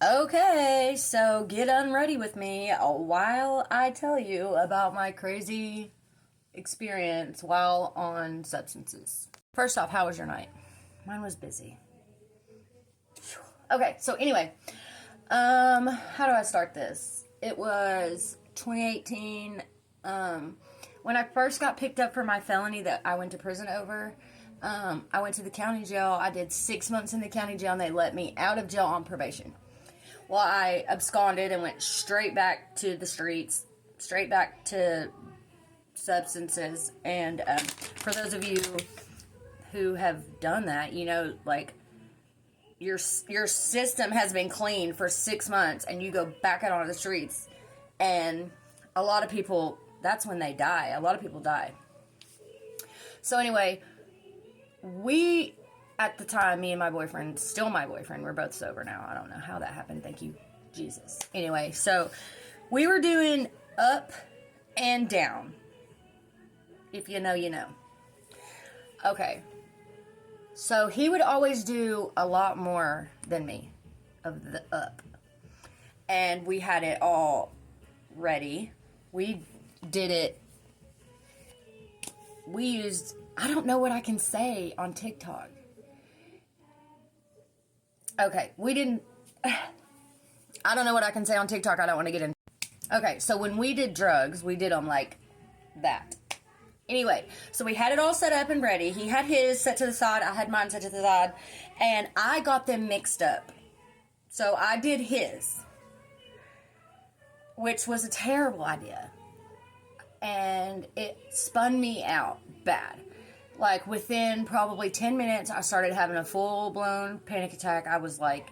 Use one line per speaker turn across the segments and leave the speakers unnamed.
Okay, so get unready with me while I tell you about my crazy experience while on substances. First off, how was your night? Mine was busy. Okay, so anyway, how do I start this? It was 2018, when I first got picked up for my felony that I went to prison over. I went to the county jail. I did 6 months in the county jail, and they let me out of jail on probation. Well, I absconded and went straight back to the streets, straight back to substances. And for those of you who have done that, you know, like, your system has been clean for 6 months, and you go back out on the streets. And a lot of people, that's when they die. A lot of people die. So anyway, at the time, me and my boyfriend, still my boyfriend, we're both sober now. I don't know how that happened. Thank you, Jesus. Anyway, so we were doing up and down. If you know, you know. Okay. So he would always do a lot more than me of the up. And we had it all ready. We did it. We used, I don't know what I can say on TikTok. Okay, we didn't, I don't know what I can say on TikTok. I don't want to get in. Okay, so when we did drugs, we did them like that. Anyway, so we had it all set up and ready. He had his set to the side. I had mine set to the side. And I got them mixed up. So I did his, which was a terrible idea. And it spun me out bad. Like, within probably 10 minutes, I started having a full-blown panic attack. I was like,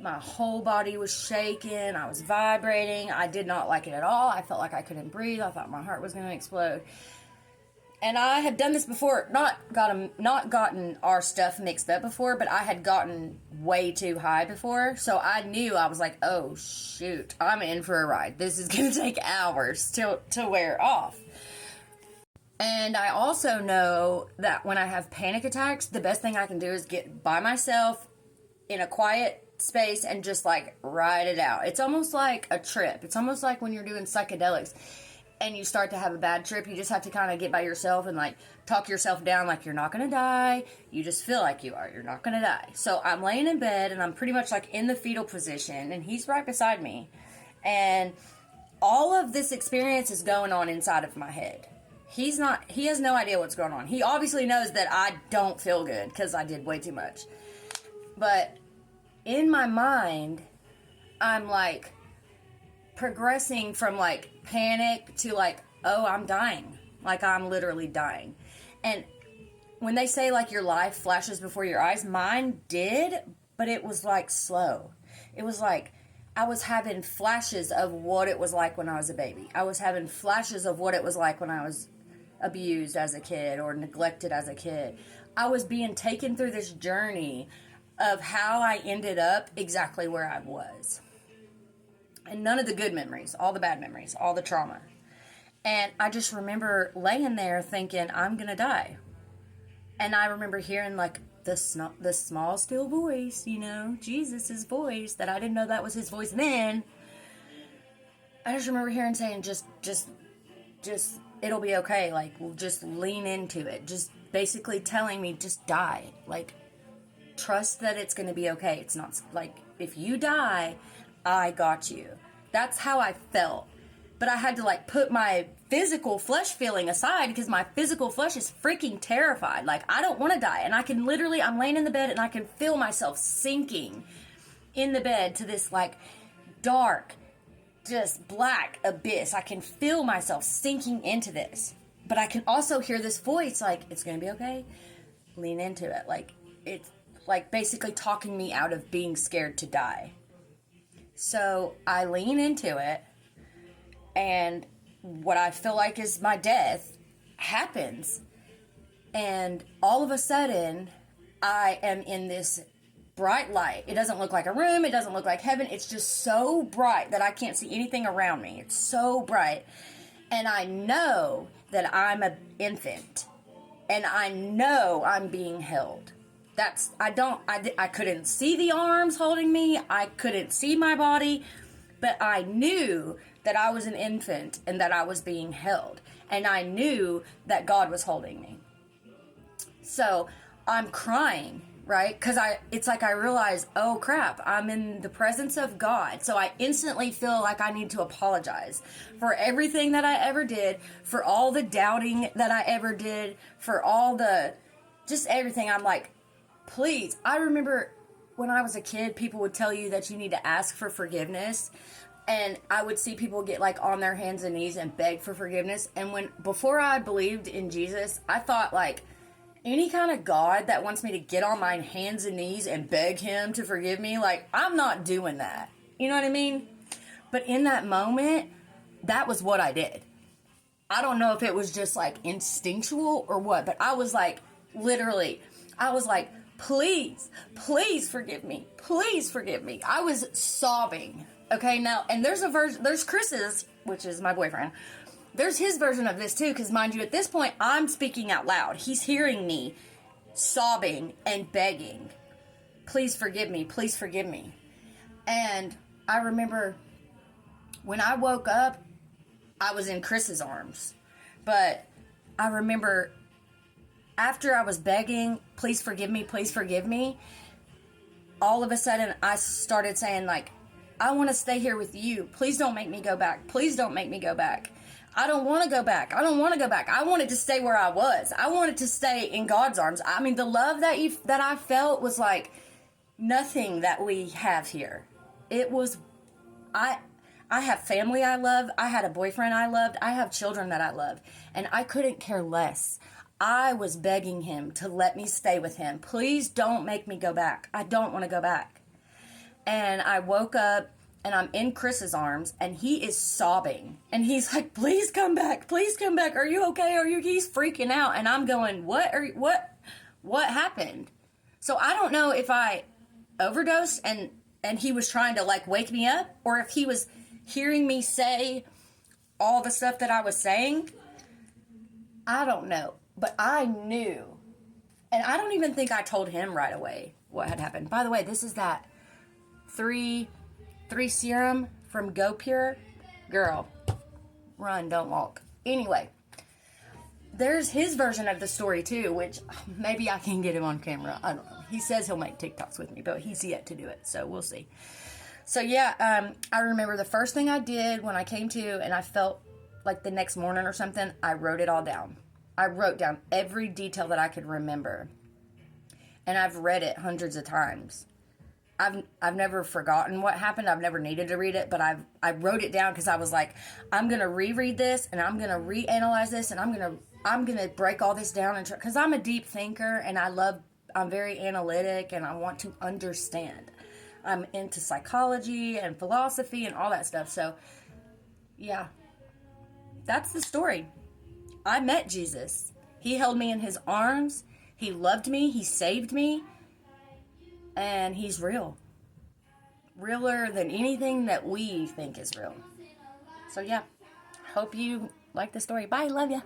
my whole body was shaking. I was vibrating. I did not like it at all. I felt like I couldn't breathe. I thought my heart was going to explode. And I had done this before, not gotten our stuff mixed up before, but I had gotten way too high before. So I knew, I was like, oh, shoot, I'm in for a ride. This is going to take hours to wear off. And I also know that when I have panic attacks, the best thing I can do is get by myself in a quiet space and just, like, ride it out. It's almost like a trip. It's almost like when you're doing psychedelics and you start to have a bad trip. You just have to kind of get by yourself and, like, talk yourself down like you're not going to die. You just feel like you are. You're not going to die. So I'm laying in bed, and I'm pretty much, like, in the fetal position, and he's right beside me. And all of this experience is going on inside of my head. He has no idea what's going on. He obviously knows that I don't feel good because I did way too much. But in my mind, I'm like progressing from like panic to like, oh, I'm dying. Like, I'm literally dying. And when they say like your life flashes before your eyes, mine did, but it was like slow. It was like, I was having flashes of what it was like when I was a baby. I was having flashes of what it was like when I was abused as a kid or neglected as a kid. I was being taken through this journey of how I ended up exactly where I was. And none of the good memories, all the bad memories, all the trauma. And I just remember laying there thinking, I'm going to die. And I remember hearing like the small still voice, you know, Jesus' voice, that I didn't know that was his voice then. I just remember hearing saying, just, it'll be okay. Like, we'll just lean into it. Just basically telling me, just die. Like, trust that it's going to be okay. It's not, like, if you die, I got you. That's how I felt. But I had to, like, put my physical flesh feeling aside because my physical flesh is freaking terrified. Like, I don't want to die. And I can literally, I'm laying in the bed and I can feel myself sinking in the bed to this, like, dark, just black abyss. I can feel myself sinking into this. But I can also hear this voice, like, it's going to be okay. Lean into it. Like, it's, like, basically talking me out of being scared to die. So I lean into it. And what I feel like is my death happens. And all of a sudden, I am in this bright light. It doesn't look like a room. It doesn't look like heaven. It's just so bright that I can't see anything around me. It's so bright. And I know that I'm an infant. And I know I'm being held. I couldn't see the arms holding me. I couldn't see my body, but I knew that I was an infant and that I was being held. And I knew that God was holding me. So I'm crying, right? Because it's like I realize, oh crap, I'm in the presence of God. So I instantly feel like I need to apologize for everything that I ever did, for all the doubting that I ever did, for all the, just everything. I'm like, please. I remember when I was a kid, people would tell you that you need to ask for forgiveness. And I would see people get like on their hands and knees and beg for forgiveness. And before I believed in Jesus, I thought like, any kind of God that wants me to get on my hands and knees and beg him to forgive me, like, I'm not doing that. You know what I mean? But in that moment, that was what I did. I don't know if it was just like instinctual or what, but I was like, literally, I was like, please, please forgive me. Please forgive me. I was sobbing. Okay, now, and there's Chris's, which is my boyfriend. There's his version of this too, because mind you, at this point, I'm speaking out loud. He's hearing me sobbing and begging, please forgive me, please forgive me. And I remember when I woke up, I was in Chris's arms. But I remember after I was begging, please forgive me, all of a sudden I started saying like, I want to stay here with you. Please don't make me go back. Please don't make me go back. I don't want to go back. I don't want to go back. I wanted to stay where I was. I wanted to stay in God's arms. I mean, the love that I felt was like nothing that we have here. It was, I have family I love. I had a boyfriend I loved. I have children that I love. And I couldn't care less. I was begging him to let me stay with him. Please don't make me go back. I don't want to go back. And I woke up. And I'm in Chris's arms, and he is sobbing. And he's like, please come back. Please come back. Are you okay? He's freaking out. And I'm going, what happened? So I don't know if I overdosed and he was trying to like wake me up, or if he was hearing me say all the stuff that I was saying. I don't know. But I knew. And I don't even think I told him right away what had happened. By the way, this is that 3 serum from GoPure. Girl, run, don't walk. Anyway, there's his version of the story too, which maybe I can get him on camera. I don't know. He says he'll make TikToks with me, but he's yet to do it, so we'll see. So yeah, I remember the first thing I did when I came to, and I felt like the next morning or something, I wrote it all down. I wrote down every detail that I could remember. And I've read it hundreds of times. I've never forgotten what happened. I've never needed to read it, but I wrote it down because I was like, I'm gonna reread this and I'm gonna reanalyze this and I'm gonna break all this down and because I'm a deep thinker and I'm very analytic and I want to understand. I'm into psychology and philosophy and all that stuff. So yeah, that's the story. I met Jesus. He held me in his arms. He loved me. He saved me. And he's real. Realer than anything that we think is real. So yeah, hope you like the story. Bye, love ya.